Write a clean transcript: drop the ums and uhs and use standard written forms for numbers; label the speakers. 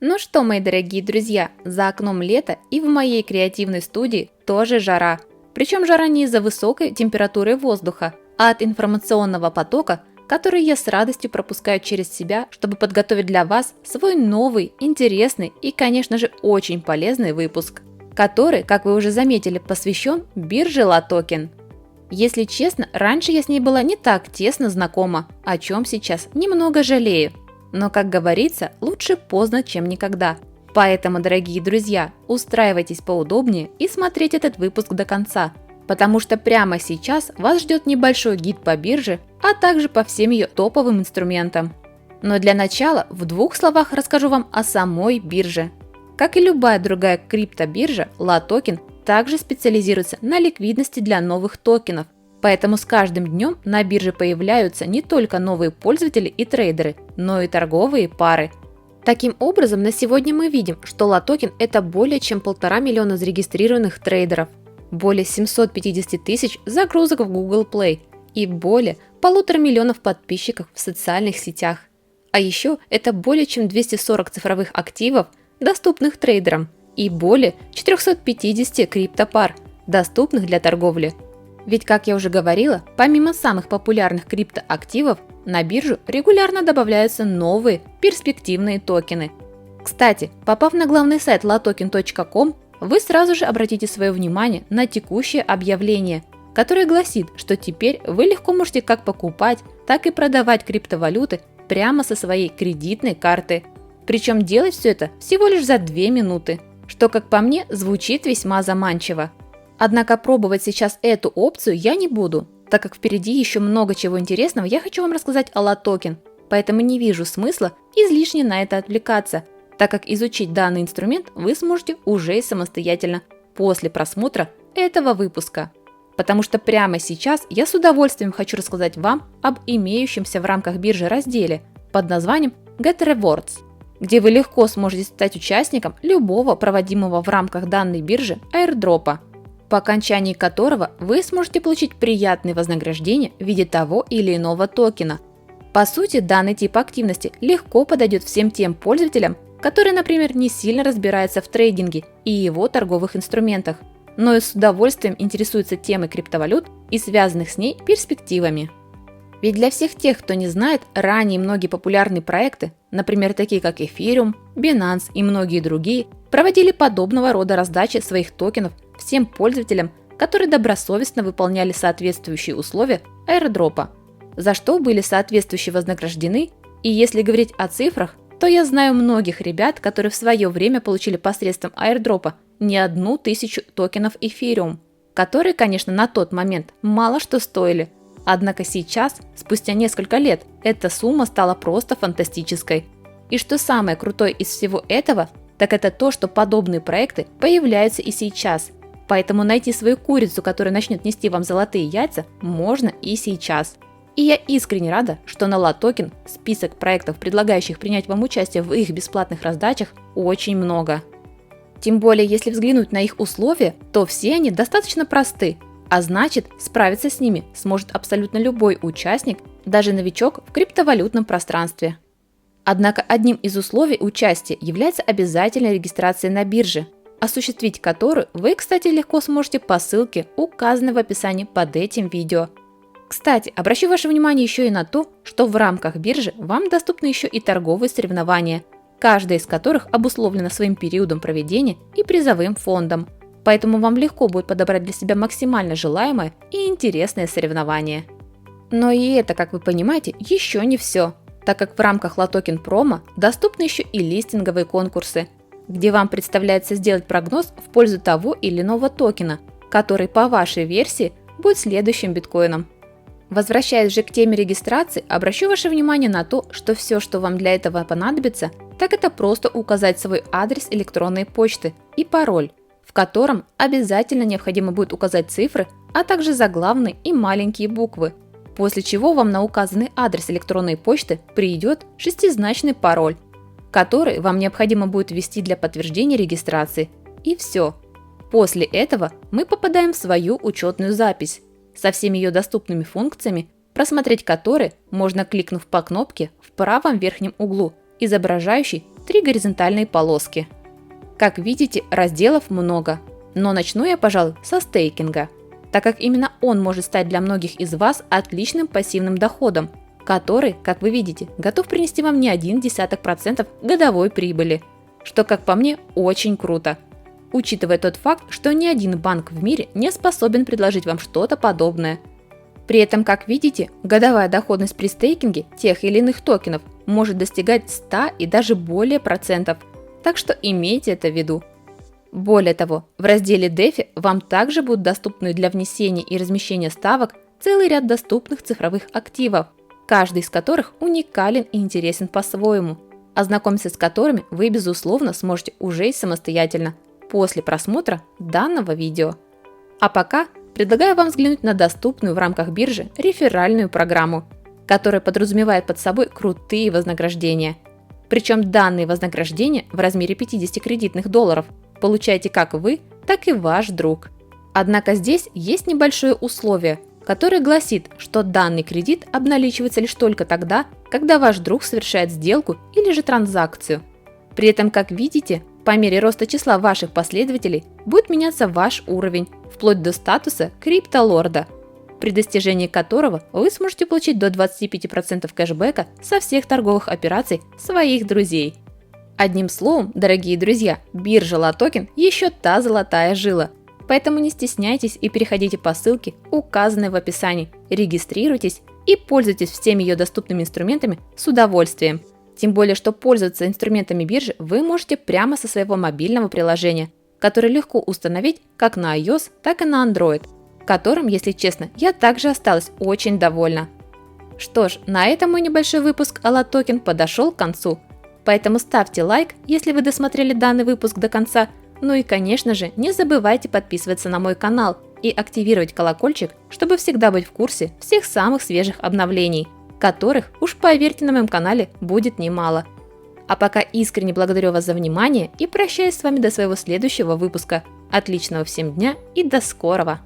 Speaker 1: Ну что, мои дорогие друзья, за окном лето и в моей креативной студии тоже жара. Причем жара не из-за высокой температуры воздуха, а от информационного потока, который я с радостью пропускаю через себя, чтобы подготовить для вас свой новый, интересный и, конечно же, очень полезный выпуск, который, как вы уже заметили, посвящен бирже LATOKEN. Если честно, раньше я с ней была не так тесно знакома, о чем сейчас немного жалею. Но, как говорится, лучше поздно, чем никогда. Поэтому, дорогие друзья, устраивайтесь поудобнее и смотрите этот выпуск до конца, потому что прямо сейчас вас ждет небольшой гид по бирже, а также по всем ее топовым инструментам. Но для начала в двух словах расскажу вам о самой бирже. Как и любая другая криптобиржа, LATOKEN также специализируется на ликвидности для новых токенов. Поэтому с каждым днем на бирже появляются не только новые пользователи и трейдеры, но и торговые пары. Таким образом, на сегодня мы видим, что LATOKEN – это более чем 1,5 миллиона зарегистрированных трейдеров, более 750 тысяч загрузок в Google Play и более 1,5 миллиона подписчиков в социальных сетях. А еще это более чем 240 цифровых активов, доступных трейдерам, и более 450 криптопар, доступных для торговли. Ведь, как я уже говорила, помимо самых популярных криптоактивов, на биржу регулярно добавляются новые перспективные токены. Кстати, попав на главный сайт latoken.com, вы сразу же обратите свое внимание на текущее объявление, которое гласит, что теперь вы легко можете как покупать, так и продавать криптовалюты прямо со своей кредитной карты. Причем делать все это всего лишь за 2 минуты, что, как по мне, звучит весьма заманчиво. Однако пробовать сейчас эту опцию я не буду, так как впереди еще много чего интересного я хочу вам рассказать о LATOKEN, поэтому не вижу смысла излишне на это отвлекаться, так как изучить данный инструмент вы сможете уже самостоятельно после просмотра этого выпуска. Потому что прямо сейчас я с удовольствием хочу рассказать вам об имеющемся в рамках биржи разделе под названием Get Rewards, где вы легко сможете стать участником любого проводимого в рамках данной биржи аирдропа, по окончании которого вы сможете получить приятные вознаграждения в виде того или иного токена. По сути, данный тип активности легко подойдет всем тем пользователям, которые, например, не сильно разбираются в трейдинге и его торговых инструментах, но и с удовольствием интересуются темой криптовалют и связанных с ней перспективами. Ведь для всех тех, кто не знает, ранее многие популярные проекты, например, такие как Ethereum, Binance и многие другие, проводили подобного рода раздачи своих токенов всем пользователям, которые добросовестно выполняли соответствующие условия аирдропа, за что были соответствующе вознаграждены, и если говорить о цифрах, то я знаю многих ребят, которые в свое время получили посредством аирдропа не 1000 токенов Ethereum, которые, конечно, на тот момент мало что стоили, однако сейчас, спустя несколько лет, эта сумма стала просто фантастической. И что самое крутое из всего этого, так это то, что подобные проекты появляются и сейчас. Поэтому найти свою курицу, которая начнет нести вам золотые яйца, можно и сейчас. И я искренне рада, что на LATOKEN список проектов, предлагающих принять вам участие в их бесплатных раздачах, очень много. Тем более, если взглянуть на их условия, то все они достаточно просты, а значит, справиться с ними сможет абсолютно любой участник, даже новичок в криптовалютном пространстве. Однако одним из условий участия является обязательная регистрация на бирже, осуществить которую вы, кстати, легко сможете по ссылке, указанной в описании под этим видео. Кстати, обращу ваше внимание еще и на то, что в рамках биржи вам доступны еще и торговые соревнования, каждая из которых обусловлена своим периодом проведения и призовым фондом. Поэтому вам легко будет подобрать для себя максимально желаемое и интересное соревнование. Но и это, как вы понимаете, еще не все, так как в рамках LATOKEN Promo доступны еще и листинговые конкурсы, где вам представляется сделать прогноз в пользу того или иного токена, который по вашей версии будет следующим биткоином. Возвращаясь же к теме регистрации, обращу ваше внимание на то, что все, что вам для этого понадобится, так это просто указать свой адрес электронной почты и пароль, в котором обязательно необходимо будет указать цифры, а также заглавные и маленькие буквы, после чего вам на указанный адрес электронной почты придет шестизначный пароль, который вам необходимо будет ввести для подтверждения регистрации. И все. После этого мы попадаем в свою учетную запись со всеми ее доступными функциями, просмотреть которые можно, кликнув по кнопке в правом верхнем углу, изображающей 3 горизонтальные полоски. Как видите, разделов много, но начну я, пожалуй, со стейкинга, так как именно он может стать для многих из вас отличным пассивным доходом, который, как вы видите, готов принести вам не 0,1% годовой прибыли, что, как по мне, очень круто, учитывая тот факт, что ни один банк в мире не способен предложить вам что-то подобное. При этом, как видите, годовая доходность при стейкинге тех или иных токенов может достигать 100 и даже более процентов, так что имейте это в виду. Более того, в разделе DeFi вам также будут доступны для внесения и размещения ставок целый ряд доступных цифровых активов, каждый из которых уникален и интересен по-своему, ознакомиться с которыми вы, безусловно, сможете уже и самостоятельно после просмотра данного видео. А пока предлагаю вам взглянуть на доступную в рамках биржи реферальную программу, которая подразумевает под собой крутые вознаграждения. Причем данные вознаграждения в размере 50 кредитных долларов получаете как вы, так и ваш друг. Однако здесь есть небольшое условие, которое гласит, что данный кредит обналичивается лишь только тогда, когда ваш друг совершает сделку или же транзакцию. При этом, как видите, по мере роста числа ваших последователей будет меняться ваш уровень, вплоть до статуса криптолорда, при достижении которого вы сможете получить до 25% кэшбэка со всех торговых операций своих друзей. Одним словом, дорогие друзья, биржа LATOKEN еще та золотая жила, поэтому не стесняйтесь и переходите по ссылке, указанной в описании, регистрируйтесь и пользуйтесь всеми ее доступными инструментами с удовольствием. Тем более, что пользоваться инструментами биржи вы можете прямо со своего мобильного приложения, которое легко установить как на iOS, так и на Android, которым, если честно, я также осталась очень довольна. Что ж, на этом мой небольшой выпуск о LATOKEN подошел к концу, поэтому ставьте лайк, если вы досмотрели данный выпуск до конца, ну и, конечно же, не забывайте подписываться на мой канал и активировать колокольчик, чтобы всегда быть в курсе всех самых свежих обновлений, которых, уж поверьте, на моем канале будет немало. А пока искренне благодарю вас за внимание и прощаюсь с вами до своего следующего выпуска. Отличного всем дня и до скорого!